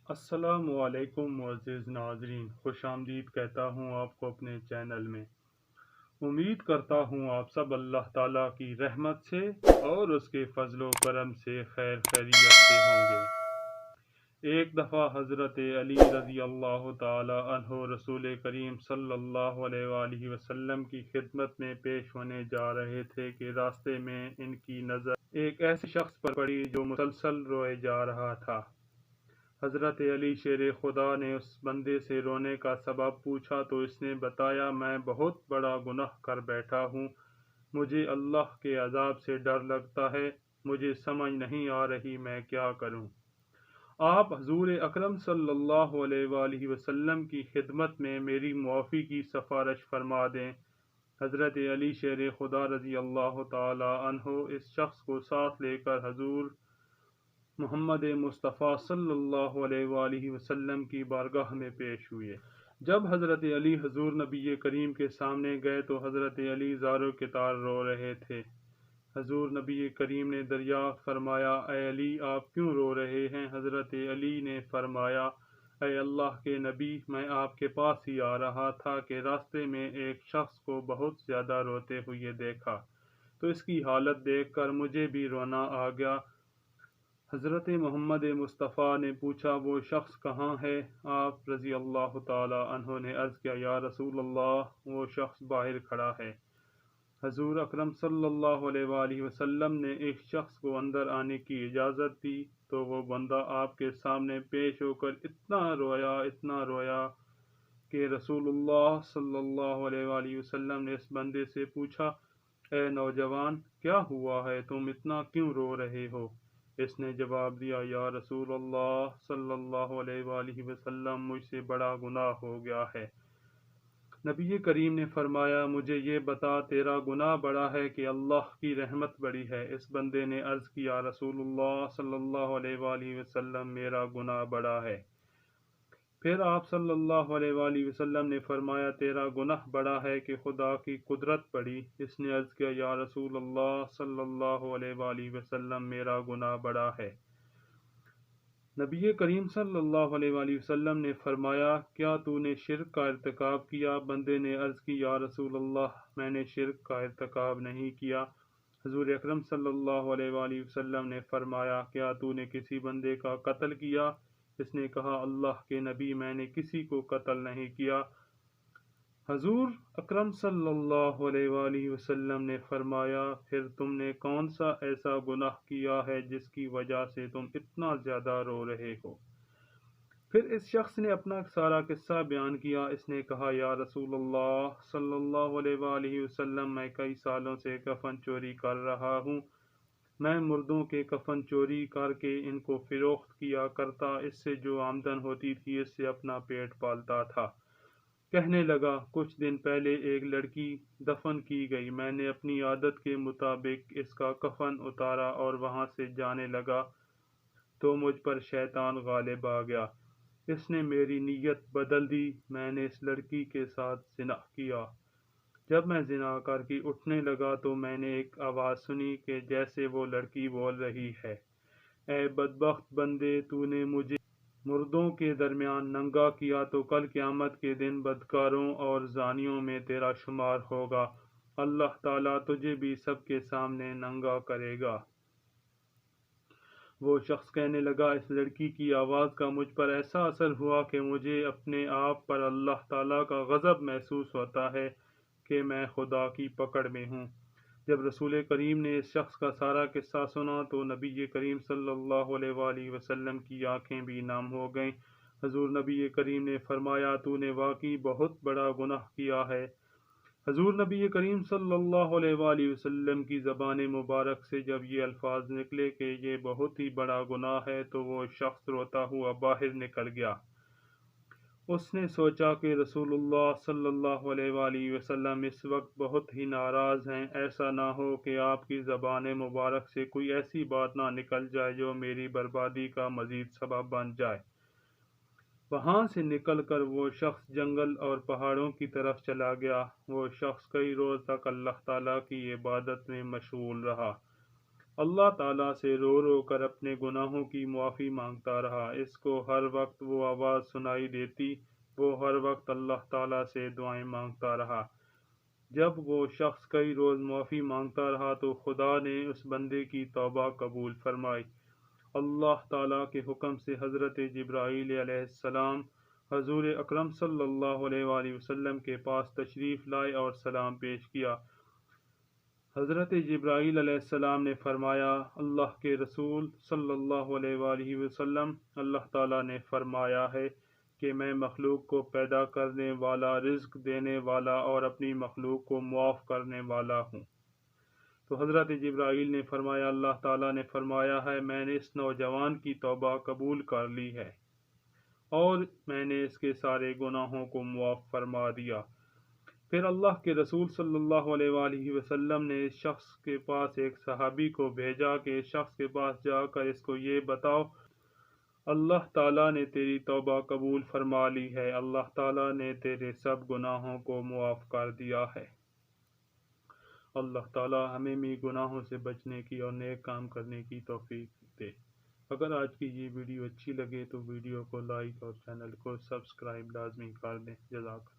السلام علیکم معزز ناظرین، خوش آمدید کہتا ہوں آپ کو اپنے چینل میں۔ امید کرتا ہوں آپ سب اللہ تعالیٰ کی رحمت سے اور اس کے فضل و کرم سے خیر خیریت سے ہوں گے۔ ایک دفعہ حضرت علی رضی اللہ تعالی عنہ رسول کریم صلی اللہ علیہ وآلہ وسلم کی خدمت میں پیش ہونے جا رہے تھے کہ راستے میں ان کی نظر ایک ایسے شخص پر پڑی جو مسلسل روئے جا رہا تھا۔ حضرت علی شیر خدا نے اس بندے سے رونے کا سبب پوچھا تو اس نے بتایا، میں بہت بڑا گناہ کر بیٹھا ہوں، مجھے اللہ کے عذاب سے ڈر لگتا ہے، مجھے سمجھ نہیں آ رہی میں کیا کروں۔ آپ حضور اکرم صلی اللہ علیہ وآلہ وسلم کی خدمت میں میری معافی کی سفارش فرما دیں۔ حضرت علی شیر خدا رضی اللہ تعالی عنہ اس شخص کو ساتھ لے کر حضور محمد مصطفیٰ صلی اللہ علیہ وآلہ وسلم کی بارگاہ میں پیش ہوئے۔ جب حضرت علی حضور نبی کریم کے سامنے گئے تو حضرت علی زار و کتار رو رہے تھے۔ حضور نبی کریم نے دریافت فرمایا، اے علی آپ کیوں رو رہے ہیں؟ حضرت علی نے فرمایا، اے اللہ کے نبی، میں آپ کے پاس ہی آ رہا تھا کہ راستے میں ایک شخص کو بہت زیادہ روتے ہوئے دیکھا تو اس کی حالت دیکھ کر مجھے بھی رونا آ گیا۔ حضرت محمد مصطفیٰ نے پوچھا، وہ شخص کہاں ہے؟ آپ رضی اللہ تعالی عنہ نے عرض کیا، یا رسول اللہ، وہ شخص باہر کھڑا ہے۔ حضور اکرم صلی اللہ علیہ وآلہ وسلم نے ایک شخص کو اندر آنے کی اجازت دی تو وہ بندہ آپ کے سامنے پیش ہو کر اتنا رویا کہ رسول اللہ صلی اللہ علیہ وآلہ وسلم نے اس بندے سے پوچھا، اے نوجوان، کیا ہوا ہے؟ تم اتنا کیوں رو رہے ہو؟ اس نے جواب دیا، یا رسول اللہ صلی اللہ علیہ وآلہ وسلم، مجھ سے بڑا گناہ ہو گیا ہے۔ نبی کریم نے فرمایا، مجھے یہ بتا، تیرا گناہ بڑا ہے کہ اللہ کی رحمت بڑی ہے؟ اس بندے نے عرض کیا، رسول اللہ صلی اللہ علیہ وآلہ وسلم، میرا گناہ بڑا ہے۔ پھر آپ صلی اللہ علیہ وآلہ وسلم نے فرمایا، تیرا گناہ بڑا ہے کہ خدا کی قدرت بڑی؟ اس نے عرض کیا، یا رسول اللہ صلی اللہ علیہ وآلہ وسلم، میرا گناہ بڑا ہے۔ نبی کریم صلی اللہ علیہ وآلہ وسلم نے فرمایا، کیا تو نے شرک کا ارتکاب کیا؟ بندے نے عرض کی، یا رسول اللہ، میں نے شرک کا ارتکاب نہیں کیا۔ حضور اکرم صلی اللہ علیہ وآلہ وسلم نے فرمایا، کیا تو نے کسی بندے کا قتل کیا؟ اس نے کہا، اللہ کے نبی، میں نے کسی کو قتل نہیں کیا۔ حضور اکرم صلی اللہ علیہ وآلہ وسلم نے فرمایا، پھر تم نے کون سا ایسا گناہ کیا ہے جس کی وجہ سے تم اتنا زیادہ رو رہے ہو؟ پھر اس شخص نے اپنا سارا قصہ بیان کیا۔ اس نے کہا، یا رسول اللہ صلی اللہ علیہ وآلہ وسلم، میں کئی سالوں سے کفن چوری کر رہا ہوں۔ میں مردوں کے کفن چوری کر کے ان کو فروخت کیا کرتا، اس سے جو آمدن ہوتی تھی اس سے اپنا پیٹ پالتا تھا۔ کہنے لگا، کچھ دن پہلے ایک لڑکی دفن کی گئی، میں نے اپنی عادت کے مطابق اس کا کفن اتارا اور وہاں سے جانے لگا تو مجھ پر شیطان غالب آ گیا۔ اس نے میری نیت بدل دی، میں نے اس لڑکی کے ساتھ زنا کیا۔ جب میں زنا کر کے اٹھنے لگا تو میں نے ایک آواز سنی کہ جیسے وہ لڑکی بول رہی ہے، اے بدبخت بندے، تو نے مجھے مردوں کے درمیان ننگا کیا تو کل قیامت کے دن بدکاروں اور زانیوں میں تیرا شمار ہوگا، اللہ تعالیٰ تجھے بھی سب کے سامنے ننگا کرے گا۔ وہ شخص کہنے لگا، اس لڑکی کی آواز کا مجھ پر ایسا اثر ہوا کہ مجھے اپنے آپ پر اللہ تعالیٰ کا غضب محسوس ہوتا ہے کہ میں خدا کی پکڑ میں ہوں۔ جب رسول کریم نے اس شخص کا سارا قصہ سنا تو نبی کریم صلی اللہ علیہ وآلہ وسلم کی آنکھیں بھی نم ہو گئیں۔ حضور نبی کریم نے فرمایا، تو نے واقعی بہت بڑا گناہ کیا ہے۔ حضور نبی کریم صلی اللہ علیہ وآلہ وسلم کی زبان مبارک سے جب یہ الفاظ نکلے کہ یہ بہت ہی بڑا گناہ ہے تو وہ شخص روتا ہوا باہر نکل گیا۔ اس نے سوچا کہ رسول اللہ صلی اللہ علیہ وآلہ وسلم اس وقت بہت ہی ناراض ہیں، ایسا نہ ہو کہ آپ کی زبان مبارک سے کوئی ایسی بات نہ نکل جائے جو میری بربادی کا مزید سبب بن جائے۔ وہاں سے نکل کر وہ شخص جنگل اور پہاڑوں کی طرف چلا گیا۔ وہ شخص کئی روز تک اللہ تعالیٰ کی عبادت میں مشغول رہا۔ اللہ تعالیٰ سے رو رو کر اپنے گناہوں کی معافی مانگتا رہا۔ اس کو ہر وقت وہ آواز سنائی دیتی، وہ ہر وقت اللہ تعالیٰ سے دعائیں مانگتا رہا۔ جب وہ شخص کئی روز معافی مانگتا رہا تو خدا نے اس بندے کی توبہ قبول فرمائی۔ اللہ تعالیٰ کے حکم سے حضرت جبرائیل علیہ السلام حضور اکرم صلی اللہ علیہ وآلہ وسلم کے پاس تشریف لائے اور سلام پیش کیا۔ حضرت جبرائیل علیہ السلام نے فرمایا، اللہ کے رسول صلی اللہ علیہ وآلہ وسلم، اللہ تعالیٰ نے فرمایا ہے کہ میں مخلوق کو پیدا کرنے والا، رزق دینے والا اور اپنی مخلوق کو معاف کرنے والا ہوں۔ تو حضرت جبرائیل نے فرمایا، اللہ تعالیٰ نے فرمایا ہے، میں نے اس نوجوان کی توبہ قبول کر لی ہے اور میں نے اس کے سارے گناہوں کو معاف فرما دیا۔ پھر اللہ کے رسول صلی اللہ علیہ وآلہ وسلم نے اس شخص کے پاس ایک صحابی کو بھیجا کہ اس شخص کے پاس جا کر اس کو یہ بتاؤ، اللہ تعالیٰ نے تیری توبہ قبول فرما لی ہے، اللہ تعالیٰ نے تیرے سب گناہوں کو معاف کر دیا ہے۔ اللہ تعالیٰ ہمیں بھی گناہوں سے بچنے کی اور نیک کام کرنے کی توفیق دے۔ اگر آج کی یہ ویڈیو اچھی لگے تو ویڈیو کو لائک اور چینل کو سبسکرائب لازمی کر دیں۔ جزاک اللہ۔